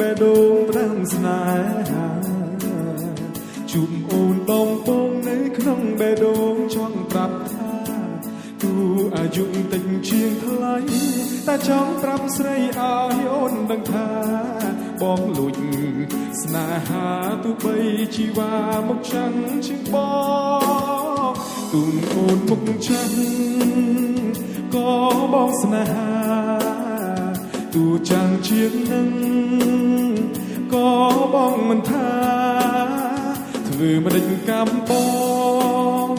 បែដូងផ្ដាំស្នេហាជុំអូនបងពងនៅក្នុងបែដូងចង់ប្រាប់ថាទូអាយុតិចជាងថ្លៃតែចង់ប្រាប់ស្រីឲ្យអូនដឹងថាបងលួចស្នេហាទូបីជីវ៉ាមកចាំងជាងបងទូអូនមុខចាំងក៏បងស្នេហាទូចាំងជាងនឹងក៏បងមិនថាធ្វើមិនដេញកំបង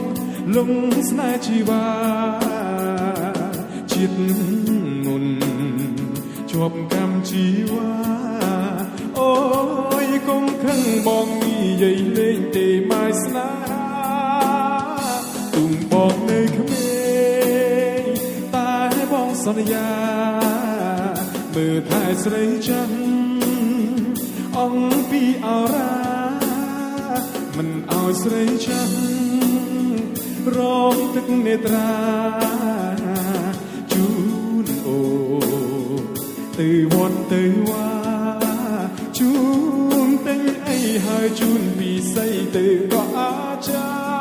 លងស្នេហ៍ជីវ៉ាជាតិមុនជាប់កម្មជីវ៉ាអូយកុំខឹងបងនិយាយលេងទេម៉ាយស្នេហាទុំបងនៅក្មេងតែបងសន្យាមើលថែស្រីចាំអង្គពីអរាមិនឲ្យស្រីចាំរងទឹកនេត្រាជូនអូទៅវត្តទៅវ៉ាជូនតែងអីហើយជូនពីស័យទៅក៏អាចារ្យ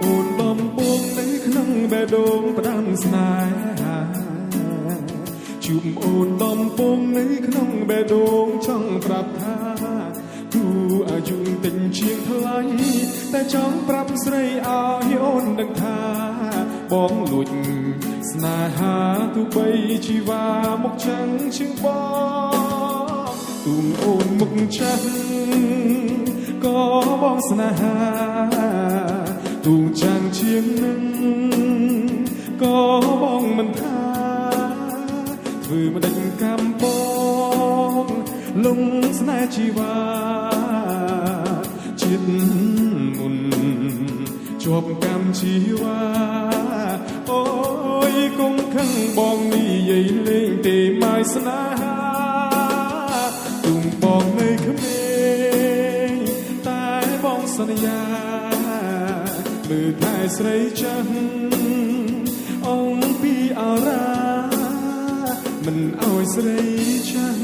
អូនដំបងនៅក្នុងបែដូងផ្ដាំស្នេហាជុំអូនដំបងនៅក្នុងបែដូងចង់ប្រាប់ថាទូអាយុតិចជាងថ្លៃតែចង់ប្រាប់ស្រីឲ្យអូនដឹងថាបងលួចស្នេហាទូបីជីវ៉ាមកចាំងជាងបងទូអូនមុខចាំងក៏បងស្នេហាទូចាំងជាងនឹងក៏បងមិនថាធ្វើមិនដេញកំបងលងស្នេហ៍ជីវ៉ាជាតិមុនជាប់កម្មជីវ៉ាអូយកុំខឹងបងនិយាយលេងទេម៉ាយស្នេហាទុំបងនៅក្មេងតែបងសន្យាមើលថែស្រីចាំអង្គពីអរាមិនឲ្យស្រីចាំ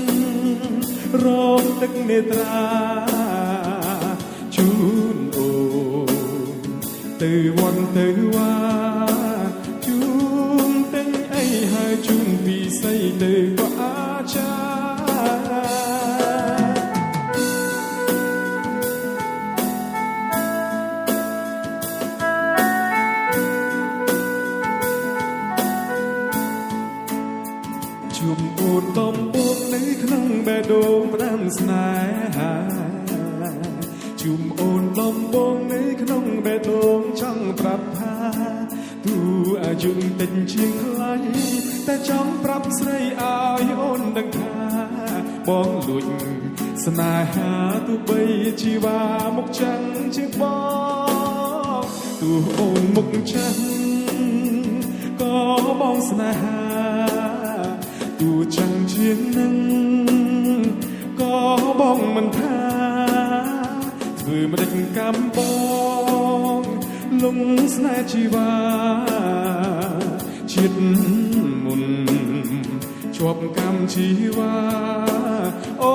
រងទឹកនេត្រាជូនអូនទៅវត្តទៅវ៉ាជូនតែងអីហើយជូនពីស័យទៅក៏អាចារ្យជុំអូនដំបងនៅក្នុងបែដូងផ្ដាំស្នេហាជុំអូនដំបងនៅក្នុងបែដូងចង់ប្រាប់ថាទូអាយុតិចជាងថ្លៃតែចង់ប្រាប់ស្រីឲ្យអូនដឹងថាបងលួចស្នេហាទូបីជីវ៉ាមកចាំងជាងបងទូអូនមុខចាំងក៏បងស្នេហាទូចាំងជាងនឹងក៏បងមិនថាធ្វើមិនដេញកំបងលងស្នេហ៍ជីវ៉ាជាតិមុនជាប់កម្មជីវ៉ាអូ